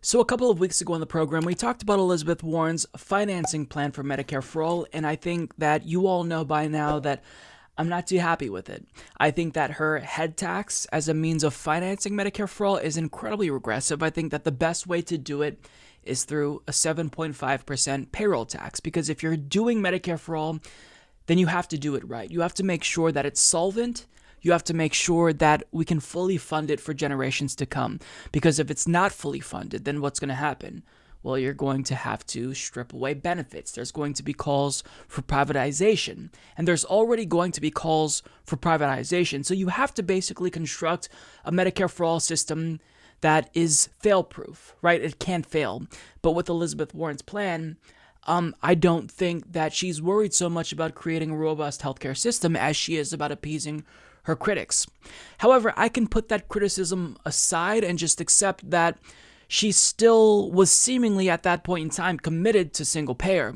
So a couple of weeks ago on the program, we talked about Elizabeth Warren's financing plan for Medicare for All, and I think that you all know by now that I'm not too happy with it. I think that her head tax as a means of financing Medicare for All is incredibly regressive. I think that the best way to do it is through a 7.5% payroll tax, because if you're doing Medicare for All, then you have to do it right. You have to make sure that it's solvent. You have to make sure that we can fully fund it for generations to come. Because if it's not fully funded, then what's going to happen? Well, you're going to have to strip away benefits. There's going to be calls for privatization. And there's already going to be calls for privatization. So you have to basically construct a Medicare for All system that is fail-proof, right? It can't fail. But with Elizabeth Warren's plan, I don't think that she's worried so much about creating a robust healthcare system as she is about appeasing her critics. However, I can put that criticism aside and just accept that she still was seemingly at that point in time committed to single payer.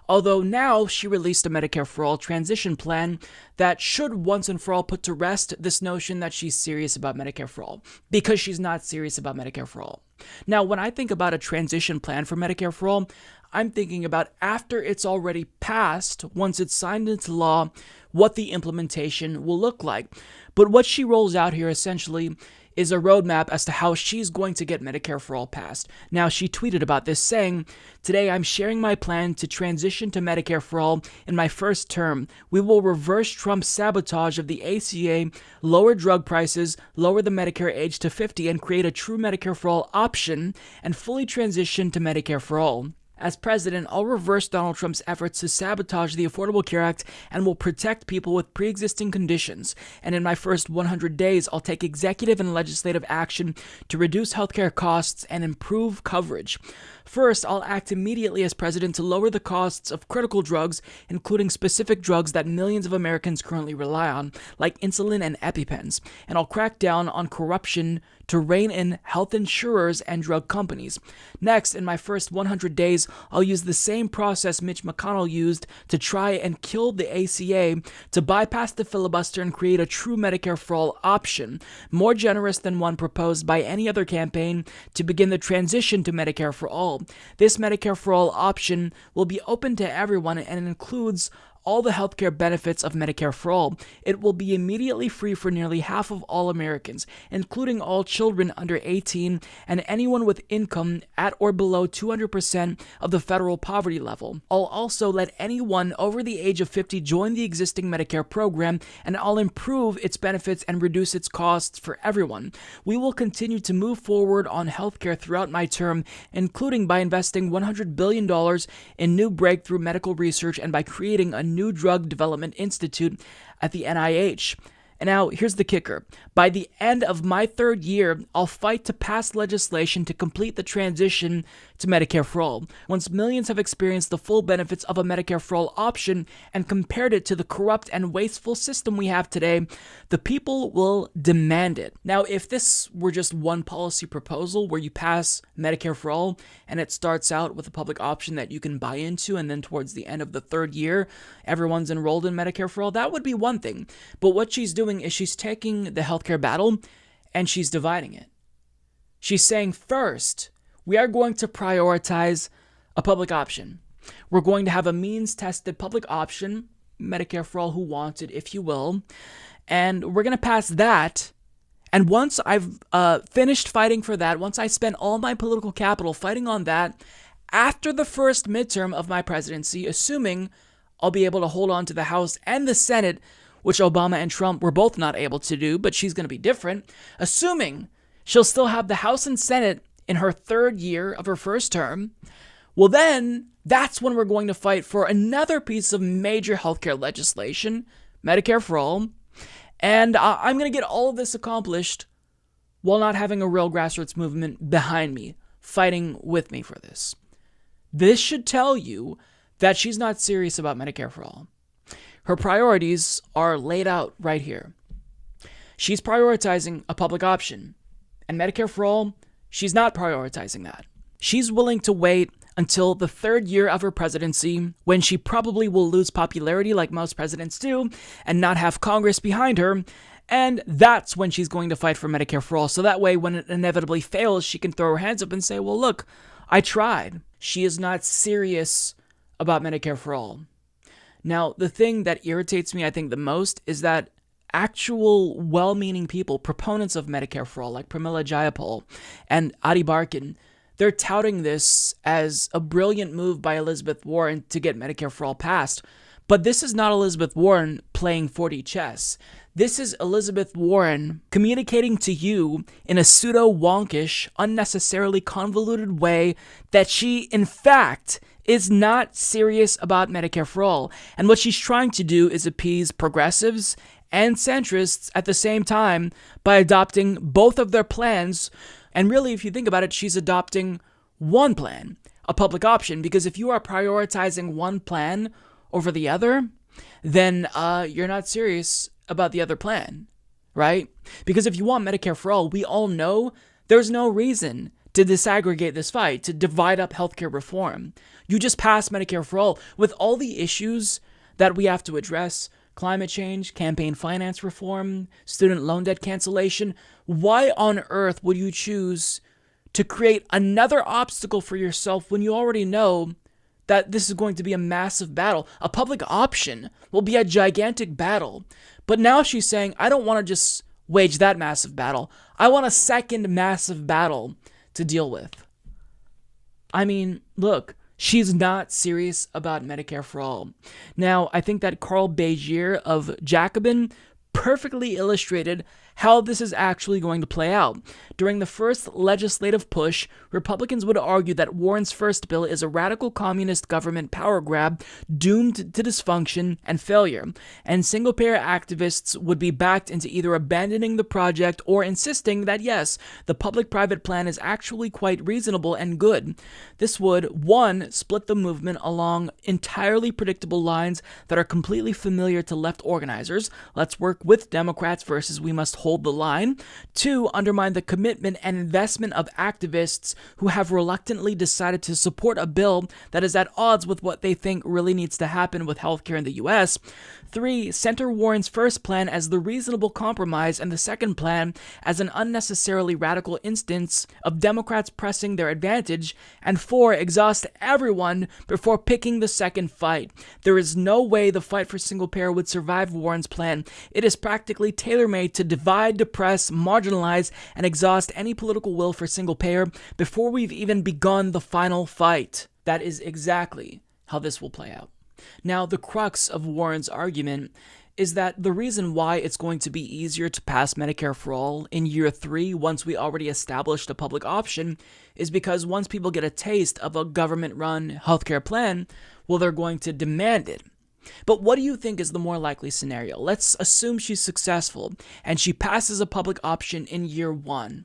Although now she released a Medicare for All transition plan that should once and for all put to rest this notion that she's serious about Medicare for All, because she's not serious about Medicare for All. Now, when I think about a transition plan for Medicare for All, I'm thinking about after it's already passed, once it's signed into law, what the implementation will look like. But what she rolls out here essentially is a roadmap as to how she's going to get Medicare for All passed. Now, she tweeted about this saying, "Today I'm sharing my plan to transition to Medicare for All in my first term. We will reverse Trump's sabotage of the ACA, lower drug prices, lower the Medicare age to 50, and create a true Medicare for All option and fully transition to Medicare for All. As president, I'll reverse Donald Trump's efforts to sabotage the Affordable Care Act and will protect people with pre-existing conditions. And in my first 100 days, I'll take executive and legislative action to reduce healthcare costs and improve coverage. First, I'll act immediately as president to lower the costs of critical drugs, including specific drugs that millions of Americans currently rely on, like insulin and EpiPens. And I'll crack down on corruption to rein in health insurers and drug companies. Next, in my first 100 days, I'll use the same process Mitch McConnell used to try and kill the ACA to bypass the filibuster and create a true Medicare for All option, more generous than one proposed by any other campaign, to begin the transition to Medicare for All. This Medicare for All option will be open to everyone and includes all the healthcare benefits of Medicare for All. It will be immediately free for nearly half of all Americans, including all children under 18 and anyone with income at or below 200% of the federal poverty level. I'll also let anyone over the age of 50 join the existing Medicare program, and I'll improve its benefits and reduce its costs for everyone. We will continue to move forward on healthcare throughout my term, including by investing $100 billion in new breakthrough medical research and by creating a new drug development institute at the NIH. And now, here's the kicker. By the end of my third year, I'll fight to pass legislation to complete the transition to Medicare for All. Once millions have experienced the full benefits of a Medicare for All option and compared it to the corrupt and wasteful system we have today, the people will demand it." Now, if this were just one policy proposal where you pass Medicare for All and it starts out with a public option that you can buy into, and then towards the end of the third year, everyone's enrolled in Medicare for All, that would be one thing. But what she's doing is she's taking the healthcare battle and she's dividing it. She's saying, first, we are going to prioritize a public option. We're going to have a means-tested public option, Medicare for All who wants it, if you will, and we're going to pass that. And once I've finished fighting for that, once I spend all my political capital fighting on that, after the first midterm of my presidency, assuming I'll be able to hold on to the House and the Senate, which Obama and Trump were both not able to do, but she's going to be different, assuming she'll still have the House and Senate in her third year of her first term, well then, that's when we're going to fight for another piece of major healthcare legislation, Medicare for All, and I'm going to get all of this accomplished while not having a real grassroots movement behind me, fighting with me for this. This should tell you that she's not serious about Medicare for All. Her priorities are laid out right here. She's prioritizing a public option, and Medicare for All, she's not prioritizing that. She's willing to wait until the third year of her presidency, when she probably will lose popularity like most presidents do, and not have Congress behind her, And that's when she's going to fight for Medicare for all. So that way, when it inevitably fails, she can throw her hands up and say, well, look, I tried. She is not serious about Medicare for all. Now, the thing that irritates me, I think, the most is that actual well-meaning people, proponents of Medicare for all, like Pramila Jayapal and Adi Barkan, they're touting this as a brilliant move by Elizabeth Warren to get Medicare for all passed. But this is not Elizabeth Warren playing 4D chess. This is Elizabeth Warren communicating to you in a pseudo-wonkish, unnecessarily convoluted way that she, in fact, is not serious about Medicare for all. And what she's trying to do is appease progressives and centrists at the same time by adopting both of their plans. And really, if you think about it, she's adopting one plan, a public option, because if you are prioritizing one plan over the other, then you're not serious about the other plan, right? Because if you want Medicare for all, we all know there's no reason to disaggregate this fight, to divide up healthcare reform. You just pass Medicare for all with all the issues that we have to address: climate change, campaign finance reform, student loan debt cancellation. Why on earth would you choose to create another obstacle for yourself when you already know that this is going to be a massive battle? A public option will be a gigantic battle. But now she's saying, I don't want to just wage that massive battle. I want a second massive battle to deal with. I mean, look, she's not serious about Medicare for all. Now, I think that Carl Begier of Jacobin perfectly illustrated how this is actually going to play out. During the first legislative push, Republicans would argue that Warren's first bill is a radical communist government power grab doomed to dysfunction and failure, and single-payer activists would be backed into either abandoning the project or insisting that yes, the public-private plan is actually quite reasonable and good. This would, one, split the movement along entirely predictable lines that are completely familiar to left organizers. Let's work with Democrats versus we must hold the line. Two, undermine the commitment and investment of activists who have reluctantly decided to support a bill that is at odds with what they think really needs to happen with healthcare in the U.S. Three, center Warren's first plan as the reasonable compromise and the second plan as an unnecessarily radical instance of Democrats pressing their advantage. And four, exhaust everyone before picking the second fight. There is no way the fight for single payer would survive Warren's plan. It is practically tailor-made to divide, depress, marginalize, and exhaust any political will for single payer before we've even begun the final fight. That is exactly how this will play out. Now, the crux of Warren's argument is that the reason why it's going to be easier to pass Medicare for all in year 3 once we already established a public option is because once people get a taste of a government-run healthcare plan, well, they're going to demand it. But what do you think is the more likely scenario? Let's assume she's successful and she passes a public option in year 1.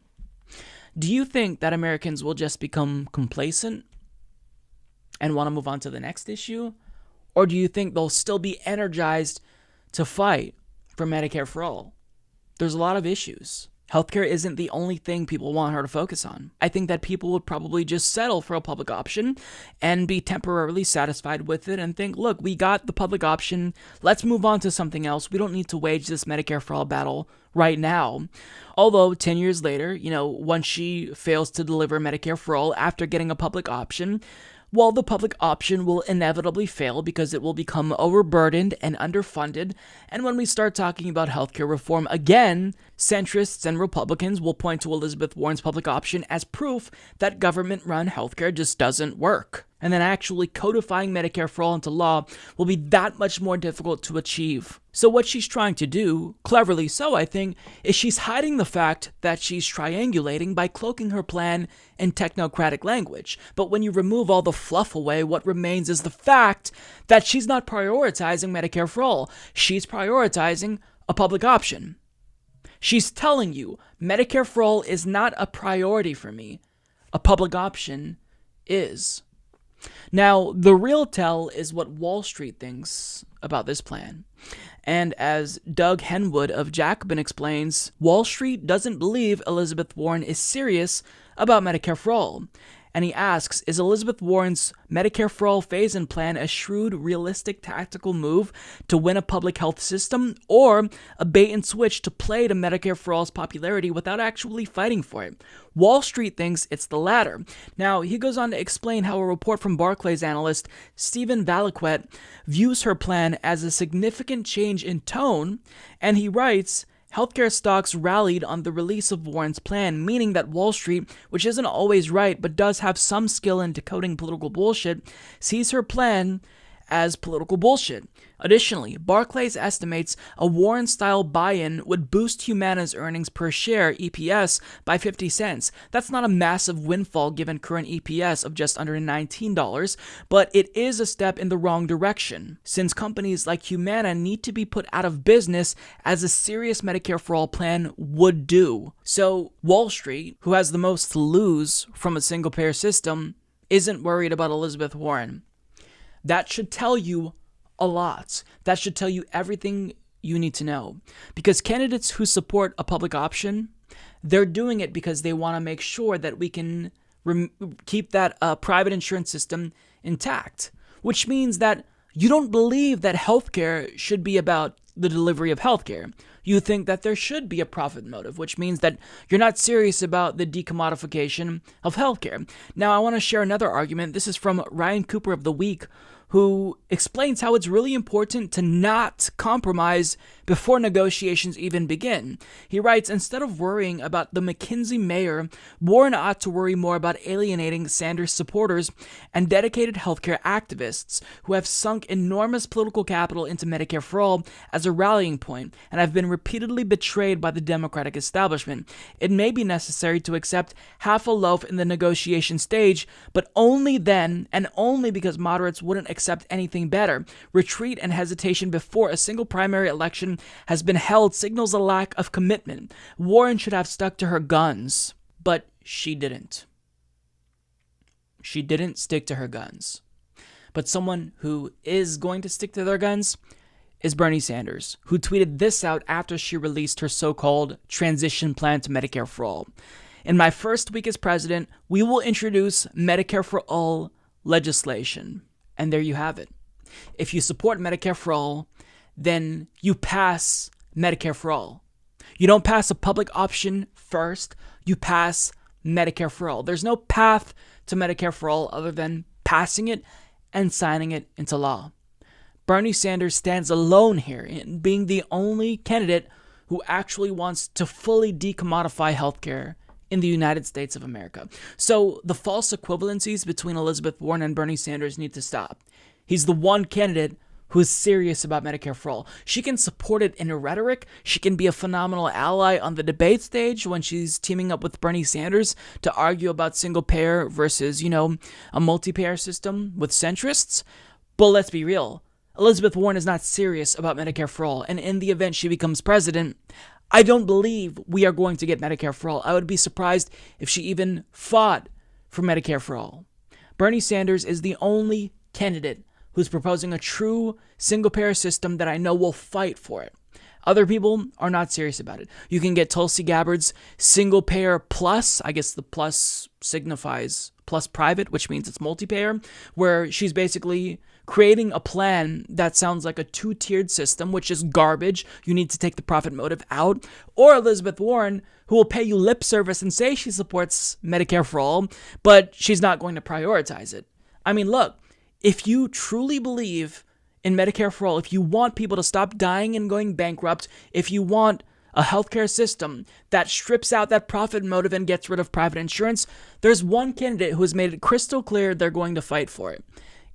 Do you think that Americans will just become complacent and want to move on to the next issue? Or do you think they'll still be energized to fight for Medicare for all? There's a lot of issues. Healthcare isn't the only thing people want her to focus on. I think that people would probably just settle for a public option and be temporarily satisfied with it and think, look, we got the public option. Let's move on to something else. We don't need to wage this Medicare for all battle right now. Although 10 years later, once she fails to deliver Medicare for all after getting a public option, well, the public option will inevitably fail because it will become overburdened and underfunded. And when we start talking about healthcare reform again, centrists and Republicans will point to Elizabeth Warren's public option as proof that government-run healthcare just doesn't work. And then actually codifying Medicare for all into law will be that much more difficult to achieve. So what she's trying to do, cleverly so I think, is she's hiding the fact that she's triangulating by cloaking her plan in technocratic language. But when you remove all the fluff away, what remains is the fact that she's not prioritizing Medicare for all. She's prioritizing a public option. She's telling you, Medicare for all is not a priority for me. A public option is. Now, the real tell is what Wall Street thinks about this plan. And as Doug Henwood of Jacobin explains, Wall Street doesn't believe Elizabeth Warren is serious about Medicare for all. And he asks, is Elizabeth Warren's Medicare for All phase-in plan a shrewd, realistic, tactical move to win a public health system, or a bait and switch to play to Medicare for All's popularity without actually fighting for it? Wall Street thinks it's the latter. Now, he goes on to explain how a report from Barclays analyst Stephen Valiquette views her plan as a significant change in tone, and he writes, healthcare stocks rallied on the release of Warren's plan, meaning that Wall Street, which isn't always right but does have some skill in decoding political bullshit, sees her plan as political bullshit. Additionally, Barclays estimates a Warren-style buy-in would boost Humana's earnings per share, EPS, by 50 cents. That's not a massive windfall given current EPS of just under $19, but it is a step in the wrong direction, since companies like Humana need to be put out of business as a serious Medicare for All plan would do. So Wall Street, who has the most to lose from a single-payer system, isn't worried about Elizabeth Warren. That should tell you a lot. That should tell you everything you need to know. Because candidates who support a public option, they're doing it because they want to make sure that we can keep that private insurance system intact. Which means that you don't believe that healthcare should be about the delivery of healthcare. You think that there should be a profit motive, which means that you're not serious about the decommodification of healthcare. Now, I want to share another argument. This is from Ryan Cooper of The Week, who explains how it's really important to not compromise before negotiations even begin. He writes, instead of worrying about the McKinsey mayor, Warren ought to worry more about alienating Sanders supporters and dedicated healthcare activists who have sunk enormous political capital into Medicare for All as a rallying point and have been repeatedly betrayed by the Democratic establishment. It may be necessary to accept half a loaf in the negotiation stage, but only then, and only because moderates wouldn't accept anything better. Retreat and hesitation before a single primary election has been held signals a lack of commitment. Warren should have stuck to her guns, but she didn't. She didn't stick to her guns. But someone who is going to stick to their guns is Bernie Sanders, who tweeted this out after she released her so-called transition plan to Medicare for All. In my first week as president, we will introduce Medicare for All legislation. And there you have it. If you support Medicare for All, then you pass Medicare for All. You don't pass a public option first, you pass Medicare for All. There's no path to Medicare for All other than passing it and signing it into law. Bernie Sanders stands alone here in being the only candidate who actually wants to fully decommodify healthcare in the United States of America. So the false equivalencies between Elizabeth Warren and Bernie Sanders need to stop. He's the one candidate who is serious about Medicare for All. She can support it in rhetoric. She can be a phenomenal ally on the debate stage when she's teaming up with Bernie Sanders to argue about single payer versus, a multi-payer system with centrists. But let's be real. Elizabeth Warren is not serious about Medicare for All. And in the event she becomes president, I don't believe we are going to get Medicare for All. I would be surprised if she even fought for Medicare for All. Bernie Sanders is the only candidate who's proposing a true single-payer system that I know will fight for it. Other people are not serious about it. You can get Tulsi Gabbard's single-payer plus, I guess the plus signifies plus private, which means it's multi-payer, where she's basically creating a plan that sounds like a two-tiered system, which is garbage. You need to take the profit motive out. Or Elizabeth Warren, who will pay you lip service and say she supports Medicare for All, but she's not going to prioritize it. I mean, look, if you truly believe in Medicare for All, if you want people to stop dying and going bankrupt, if you want a healthcare system that strips out that profit motive and gets rid of private insurance, there's one candidate who has made it crystal clear they're going to fight for it.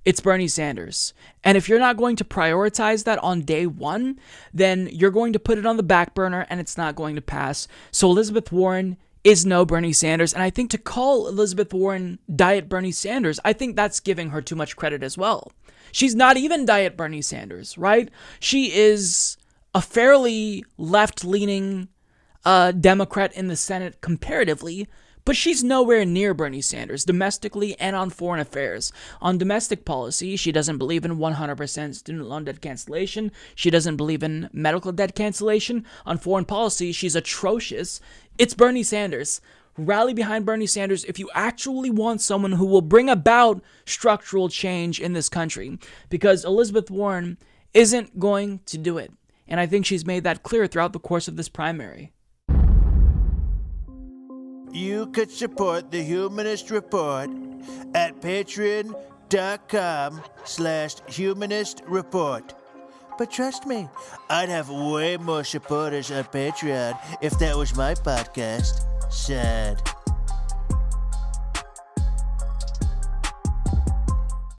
It's Bernie Sanders. And if you're not going to prioritize that on day one, then you're going to put it on the back burner and it's not going to pass. So Elizabeth Warren is no Bernie Sanders. And I think to call Elizabeth Warren Diet Bernie Sanders, I think that's giving her too much credit as well. She's not even Diet Bernie Sanders, right? She is a fairly left-leaning Democrat in the Senate comparatively, but she's nowhere near Bernie Sanders, domestically and on foreign affairs. On domestic policy, she doesn't believe in 100% student loan debt cancellation. She doesn't believe in medical debt cancellation. On foreign policy, she's atrocious. It's Bernie Sanders. Rally behind Bernie Sanders if you actually want someone who will bring about structural change in this country, because Elizabeth Warren isn't going to do it. And I think she's made that clear throughout the course of this primary. You could support the Humanist Report at patreon.com/Humanist Report. But trust me, I'd have way more supporters on Patreon if that was my podcast. Sad.